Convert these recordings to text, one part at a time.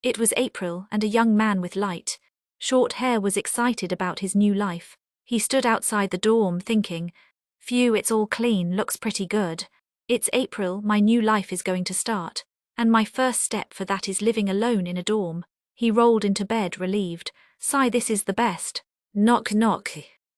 It was April, and a young man with light, short hair was excited about his new life. He stood outside the dorm thinking, "Phew, it's all clean, looks pretty good. It's April, my new life is going to start. And my first step for that is living alone in a dorm." He rolled into bed relieved. "Sigh, this is the best." Knock knock.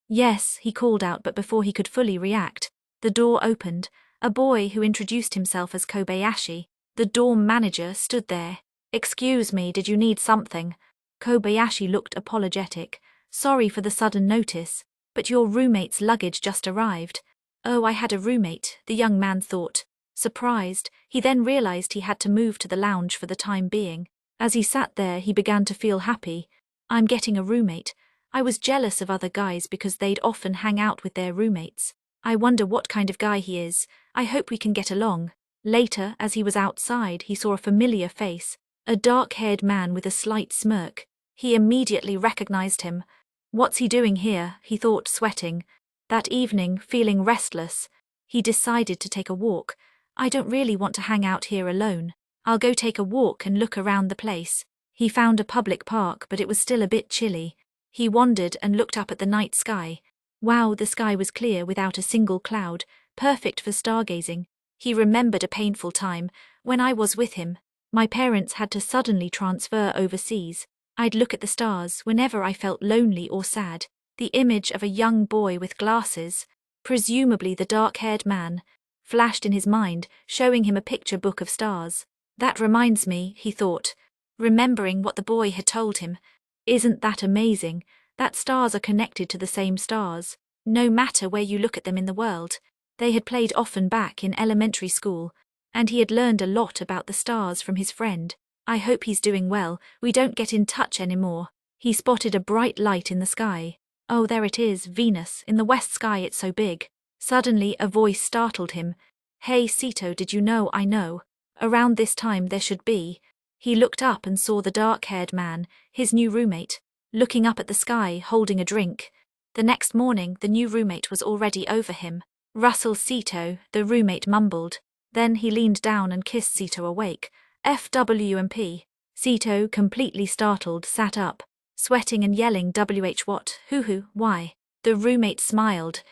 "Yes," he called out, but before he could fully react, the door opened. A boy who introduced himself as Kobayashi, the dorm manager, stood there. "Excuse me, did you need something?" Kobayashi looked apologetic. "Sorry for the sudden notice, but your roommate's luggage just arrived." "Oh, I had a roommate," the young man thought. Surprised, he then realized he had to move to the lounge for the time being. As he sat there, he began to feel happy. "I'm getting a roommate. I was jealous of other guys because they'd often hang out with their roommates. I wonder what kind of guy he is. I hope we can get along." Later, as he was outside, he saw a familiar face, a dark-haired man with a slight smirk. He immediately recognized him. "What's he doing here?" he thought, sweating. That evening, feeling restless, he decided to take a walk. "I don't really want to hang out here alone. I'll go take a walk and look around the place." He found a public park, but it was still a bit chilly. He wandered and looked up at the night sky. Wow, the sky was clear without a single cloud, perfect for stargazing. He remembered a painful time when I was with him. My parents had to suddenly transfer overseas. I'd look at the stars whenever I felt lonely or sad. The image of a young boy with glasses, presumably the dark-haired man, flashed in his mind, showing him a picture book of stars. "That reminds me," he thought, remembering what the boy had told him. "Isn't that amazing, that stars are connected to the same stars, no matter where you look at them in the world?" They had played often back in elementary school, and he had learned a lot about the stars from his friend. "I hope he's doing well. We don't get in touch anymore." He spotted a bright light in the sky. "Oh, there it is, Venus. In the west sky it's so big." Suddenly a voice startled him. "Hey, Sito, did you know I know? Around this time there should be." He looked up and saw the dark-haired man, his new roommate, looking up at the sky, holding a drink. The next morning, the new roommate was already over him. "Russell Sito," the roommate mumbled. Then he leaned down and kissed Sito awake. "FWMP." Sito, completely startled, sat up, sweating and yelling, "WH what? Hoo-hoo, why?" The roommate smiled.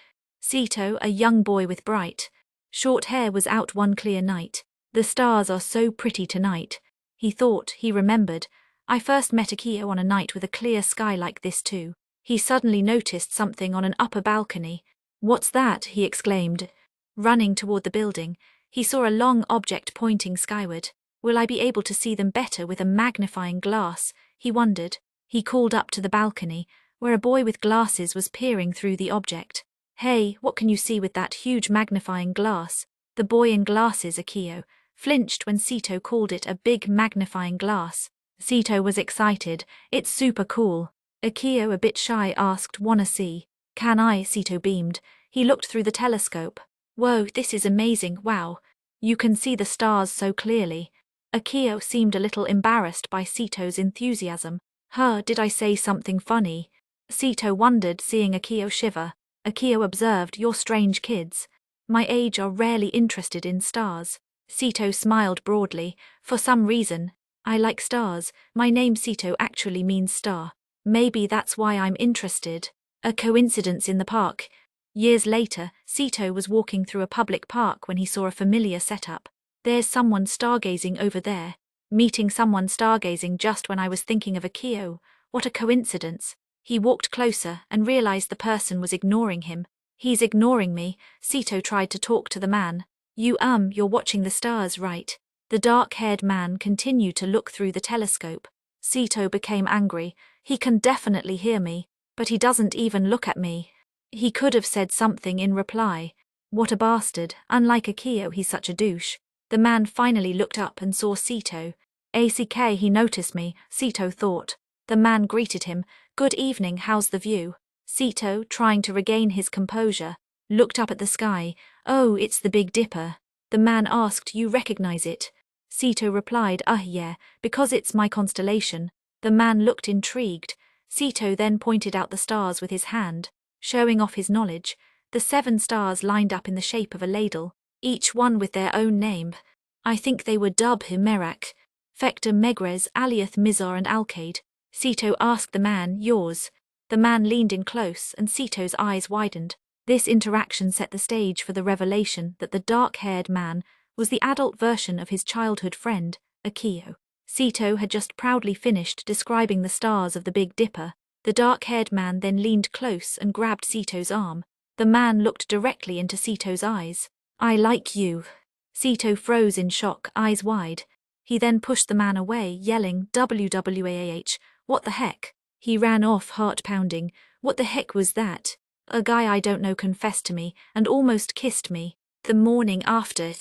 Sito, a young boy with bright, short hair, was out one clear night. "The stars are so pretty tonight." He thought, he remembered. "I first met Akio on a night with a clear sky like this too." He suddenly noticed something on an upper balcony. "What's that?" he exclaimed. Running toward the building, he saw a long object pointing skyward. "Will I be able to see them better with a magnifying glass?" he wondered. He called up to the balcony, where a boy with glasses was peering through the object. "Hey, what can you see with that huge magnifying glass?" The boy in glasses, Akio, flinched when Sito called it a big magnifying glass. Sito was excited. "It's super cool." Akio, a bit shy, asked, "Wanna see?" "Can I?" Sito beamed. He looked through the telescope. "Whoa, this is amazing, wow. You can see the stars so clearly." Akio seemed a little embarrassed by Sito's enthusiasm. "Huh, did I say something funny?" Sito wondered, seeing Akio shiver. Akio observed, "You're strange kids. My age are rarely interested in stars." Sito smiled broadly. "For some reason, I like stars. My name Sito actually means star. Maybe that's why I'm interested." A coincidence in the park. Years later, Sito was walking through a public park when he saw a familiar setup. "There's someone stargazing over there." Meeting someone stargazing just when I was thinking of Akio. What a coincidence. He walked closer and realized the person was ignoring him. "He's ignoring me." Sito tried to talk to the man. You're watching the stars, right?" The dark-haired man continued to look through the telescope. Sito became angry. "He can definitely hear me, but he doesn't even look at me." He could have said something in reply. What a bastard. Unlike Akio, he's such a douche. The man finally looked up and saw Sito. "ACK, he noticed me," Sito thought. The man greeted him. "Good evening, how's the view?" Sito, trying to regain his composure, looked up at the sky. "Oh, it's the Big Dipper." The man asked, "You recognize it?" Sito replied, Yeah, because it's my constellation." The man looked intrigued. Sito then pointed out the stars with his hand, showing off his knowledge. The 7 stars lined up in the shape of a ladle, each one with their own name. "I think they were Dub Himerak." Fecta Megrez Aliath Mizar and Alcade. Sito asked the man, yours. The man leaned in close and Sito's eyes widened. This interaction set the stage for the revelation that the dark-haired man was the adult version of his childhood friend, Akio. Sito had just proudly finished describing the stars of the Big Dipper. The dark-haired man then leaned close and grabbed Sito's arm. The man looked directly into Sito's eyes. I like you. Sito froze in shock, eyes wide. He then pushed the man away, yelling, WWAH, what the heck? He ran off, heart pounding. What the heck was that? A guy I don't know confessed to me and almost kissed me. The morning after.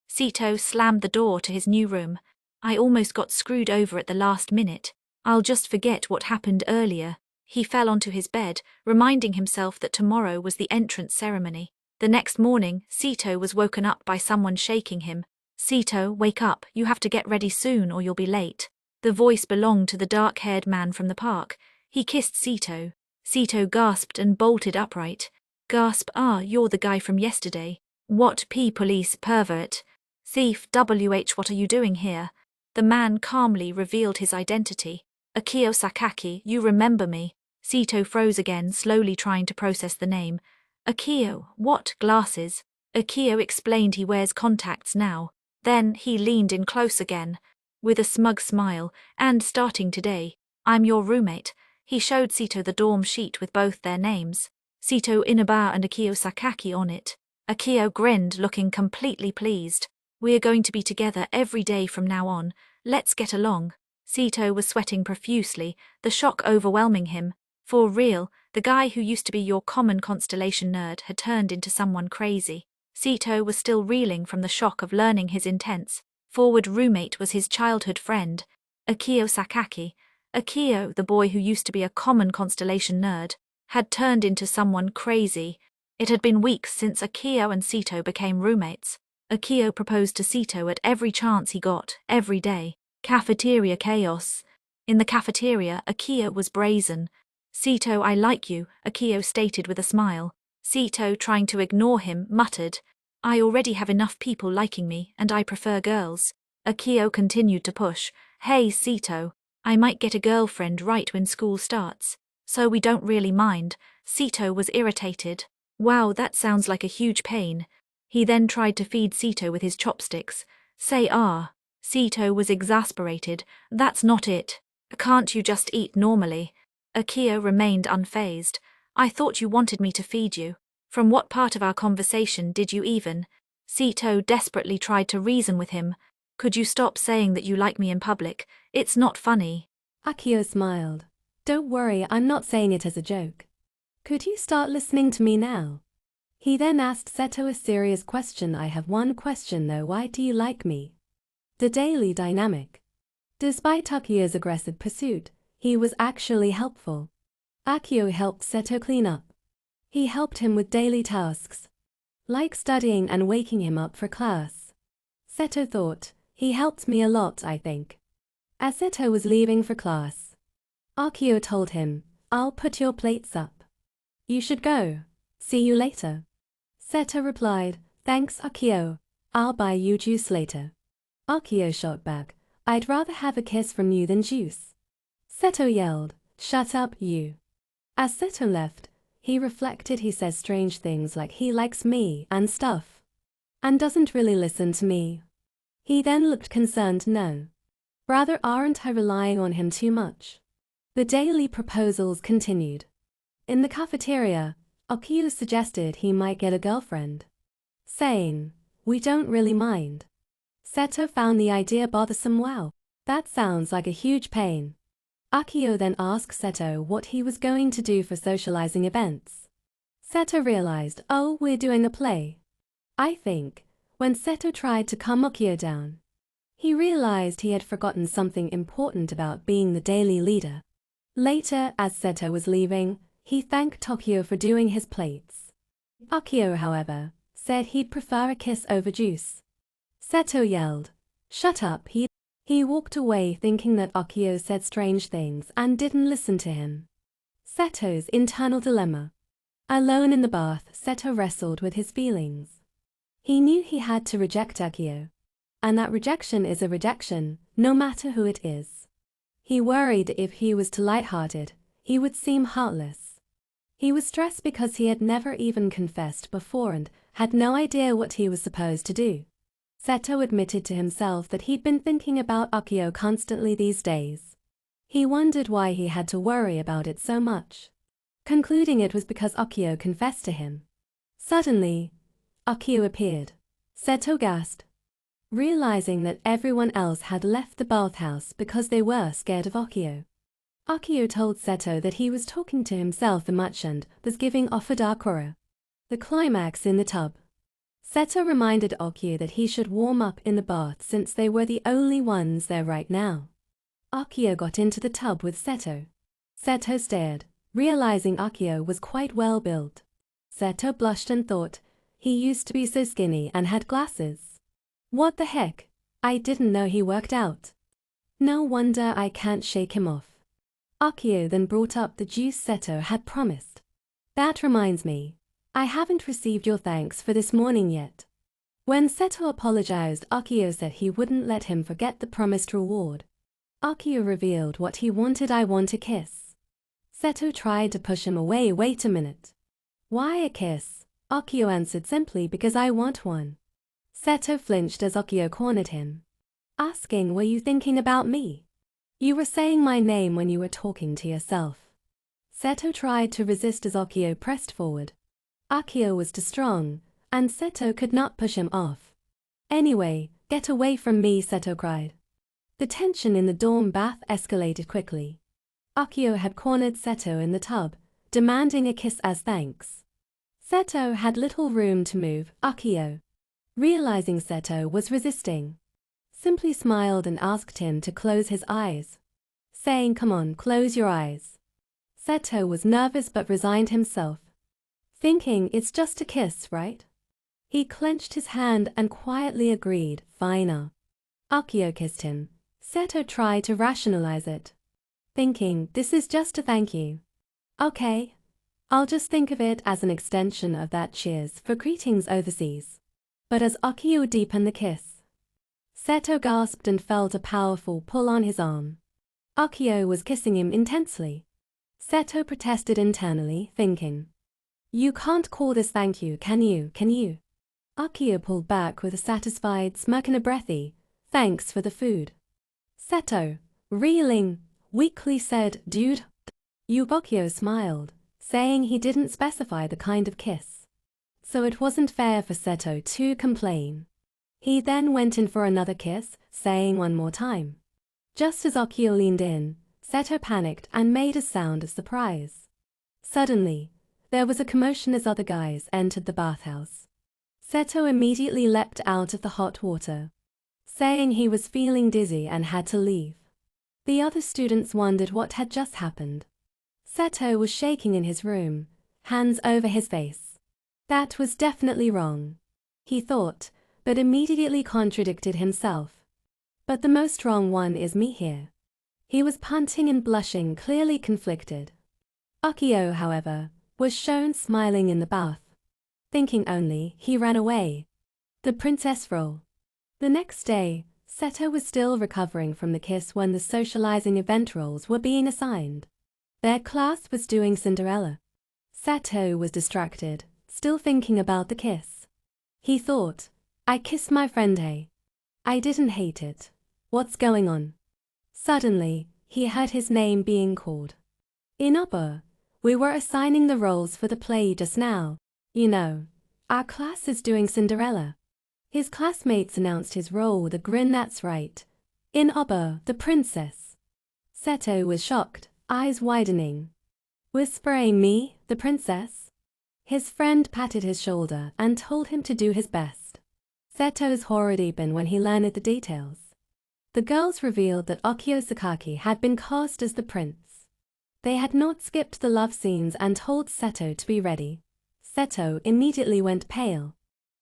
Sito slammed the door to his new room. I almost got screwed over at the last minute. I'll just forget what happened earlier. He fell onto his bed, reminding himself that tomorrow was the entrance ceremony. The next morning, Sito was woken up by someone shaking him. Sito, wake up, you have to get ready soon or you'll be late. The voice belonged to the dark-haired man from the park. He kissed Sito. Sito gasped and bolted upright. Gasp, you're the guy from yesterday. What police pervert? Thief, what are you doing here? The man calmly revealed his identity. Akio Sakaki, you remember me. Sito froze again, slowly trying to process the name. Akio, what, glasses? Akio explained he wears contacts now. Then he leaned in close again. With a smug smile, and starting today, I'm your roommate. He showed Sito the dorm sheet with both their names. Sito Inaba and Akio Sakaki on it. Akio grinned, looking completely pleased. We're going to be together every day from now on. Let's get along. Sito was sweating profusely, the shock overwhelming him. For real, the guy who used to be your common constellation nerd had turned into someone crazy. Sito was still reeling from the shock of learning his intense, forward roommate was his childhood friend, Akio Sakaki. Akio, the boy who used to be a common constellation nerd, had turned into someone crazy. It had been weeks since Akio and Sito became roommates. Akio proposed to Sito at every chance he got, every day. Cafeteria chaos. In the cafeteria, Akio was brazen. Sito, I like you, Akio stated with a smile. Sito, trying to ignore him, muttered, I already have enough people liking me, and I prefer girls. Akio continued to push. Hey, Sito, I might get a girlfriend right when school starts. So we don't really mind. Sito was irritated. Wow, that sounds like a huge pain. He then tried to feed Sito with his chopsticks. Say Sito was exasperated. That's not it. Can't you just eat normally? Akio remained unfazed. I thought you wanted me to feed you. From what part of our conversation did you even? Sito desperately tried to reason with him. Could you stop saying that you like me in public? It's not funny. Akio smiled. Don't worry, I'm not saying it as a joke. Could you start listening to me now? He then asked Seto a serious question. I have one question though, why do you like me? The daily dynamic. Despite Akio's aggressive pursuit, he was actually helpful. Akio helped Seto clean up. He helped him with daily tasks, like studying and waking him up for class. Seto thought, he helped me a lot, I think. As Seto was leaving for class, Akio told him, I'll put your plates up. You should go. See you later. Seto replied, thanks Akio, I'll buy you juice later. Akio shot back, I'd rather have a kiss from you than juice. Seto yelled, shut up, you. As Seto left, he reflected. He says strange things like he likes me and stuff, and doesn't really listen to me. He then looked concerned. No. Rather, aren't I relying on him too much? The daily proposals continued. In the cafeteria, Akio suggested he might get a girlfriend, saying, we don't really mind. Seto found the idea bothersome. Wow, that sounds like a huge pain. Akio then asked Seto what he was going to do for socializing events. Seto realized, oh, we're doing a play. I think. When Seto tried to calm Akio down, he realized he had forgotten something important about being the daily leader. Later, as Seto was leaving, he thanked Akio for doing his plates. Akio, however, said he'd prefer a kiss over juice. Seto yelled, shut up. He walked away thinking that Akio said strange things and didn't listen to him. Seto's internal dilemma. Alone in the bath, Seto wrestled with his feelings. He knew he had to reject Akio, and that rejection is a rejection, no matter who it is. He worried if he was too lighthearted, he would seem heartless. He was stressed because he had never even confessed before and had no idea what he was supposed to do. Seto admitted to himself that he'd been thinking about Akio constantly these days. He wondered why he had to worry about it so much, concluding it was because Akio confessed to him. Suddenly, Akio appeared. Seto gasped, realizing that everyone else had left the bathhouse because they were scared of Akio. Akio told Seto that he was talking to himself much and was giving off a dark aura. The climax in the tub. Seto reminded Akio that he should warm up in the bath since they were the only ones there right now. Akio got into the tub with Seto. Seto stared, realizing Akio was quite well built. Seto blushed and thought, he used to be so skinny and had glasses. What the heck? I didn't know he worked out. No wonder I can't shake him off. Akio then brought up the juice Seto had promised. That reminds me, I haven't received your thanks for this morning yet. When Seto apologized, Akio said he wouldn't let him forget the promised reward. Akio revealed what he wanted. I want a kiss. Seto tried to push him away. Wait a minute. Why a kiss? Akio answered simply because I want one. Seto flinched as Akio cornered him, asking, were you thinking about me? You were saying my name when you were talking to yourself. Seto tried to resist as Akio pressed forward. Akio was too strong, and Seto could not push him off. Anyway, get away from me, Seto cried. The tension in the dorm bath escalated quickly. Akio had cornered Seto in the tub, demanding a kiss as thanks. Seto had little room to move. Akio, realizing Seto was resisting, simply smiled and asked him to close his eyes, saying, come on, close your eyes. Seto was nervous but resigned himself, thinking it's just a kiss, right? He clenched his hand and quietly agreed, fine. Akio kissed him. Seto tried to rationalize it, thinking, this is just a thank you. Okay, I'll just think of it as an extension of that cheers for greetings overseas. But as Akio deepened the kiss, Seto gasped and felt a powerful pull on his arm. Akio was kissing him intensely. Seto protested internally, thinking, you can't call this thank you, can you? Akio pulled back with a satisfied smirk and a breathy, thanks for the food. Seto, reeling, weakly said, dude. Akio smiled, saying he didn't specify the kind of kiss, so it wasn't fair for Seto to complain. He then went in for another kiss, saying one more time. Just as Akio leaned in, Seto panicked and made a sound of surprise. Suddenly, there was a commotion as other guys entered the bathhouse. Seto immediately leapt out of the hot water, saying he was feeling dizzy and had to leave. The other students wondered what had just happened. Seto was shaking in his room, hands over his face. That was definitely wrong, he thought, but immediately contradicted himself. But the most wrong one is me here. He was panting and blushing, clearly conflicted. Akio, however, was shown smiling in the bath. Thinking only, he ran away. The princess role. The next day, Seto was still recovering from the kiss when the socializing event roles were being assigned. Their class was doing Cinderella. Seto was distracted, still thinking about the kiss. He thought, I kissed my friend, hey. I didn't hate it. What's going on? Suddenly, he heard his name being called. Inoba, we were assigning the roles for the play just now. You know, our class is doing Cinderella. His classmates announced his role with a grin. That's right. Inoba, the princess. Seto was shocked, eyes widening. Whispering, me, the princess? His friend patted his shoulder and told him to do his best. Seto's horror deepened when he learned the details. The girls revealed that Akio Sakaki had been cast as the prince. They had not skipped the love scenes and told Seto to be ready. Seto immediately went pale.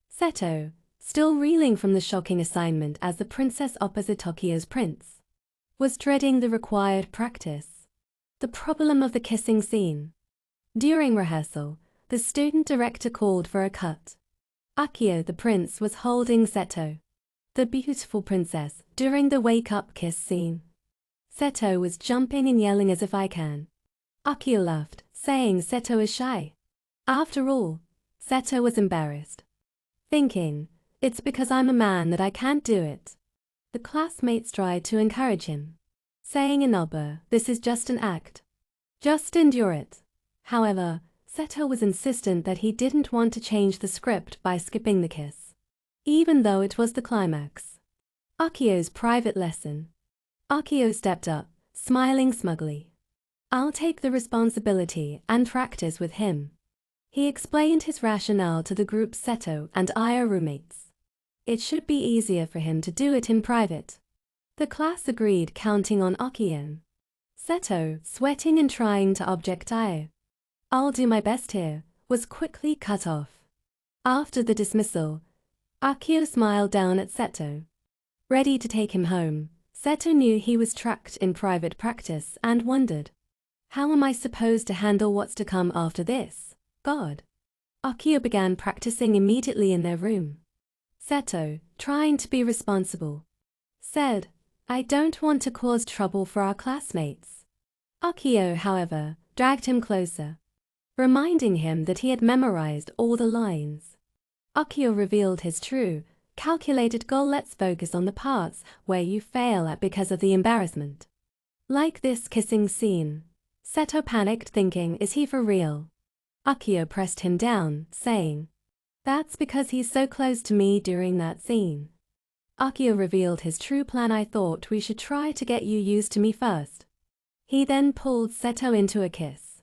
Seto, still reeling from the shocking assignment as the princess opposite Akio's prince, was dreading the required practice. The problem of the kissing scene. During rehearsal, the student director called for a cut. Akio the prince was holding Seto. The beautiful princess, during the wake-up kiss scene. Seto was jumping and yelling as if I can. Akio laughed, saying Seto is shy. After all, Seto was embarrassed, thinking, it's because I'm a man that I can't do it. The classmates tried to encourage him, saying Inoba, this is just an act. Just endure it. However, Seto was insistent that he didn't want to change the script by skipping the kiss, even though it was the climax. Akio's private lesson. Akio stepped up, smiling smugly. I'll take the responsibility and practice with him. He explained his rationale to the group Seto and I are roommates. It should be easier for him to do it in private. The class agreed, counting on Akio. Seto, sweating and trying to object I'll do my best here, was quickly cut off. After the dismissal, Akio smiled down at Seto. Ready to take him home, Seto knew he was trapped in private practice and wondered, how am I supposed to handle what's to come after this? God. Akio began practicing immediately in their room. Seto, trying to be responsible, said, I don't want to cause trouble for our classmates. Akio, however, dragged him closer, reminding him that he had memorized all the lines. Akio revealed his true, calculated goal. Let's focus on the parts where you fail at because of the embarrassment. Like this kissing scene. Seto panicked, thinking, is he for real? Akio pressed him down, saying, that's because he's so close to me during that scene. Akio revealed his true plan. I thought we should try to get you used to me first. He then pulled Seto into a kiss,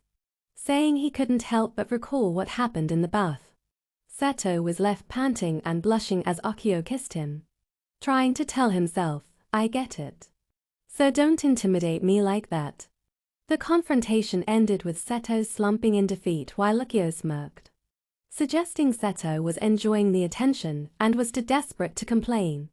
saying he couldn't help but recall what happened in the bath. Seto was left panting and blushing as Akio kissed him, trying to tell himself, I get it. So don't intimidate me like that. The confrontation ended with Seto slumping in defeat while Akio smirked, suggesting Seto was enjoying the attention and was too desperate to complain.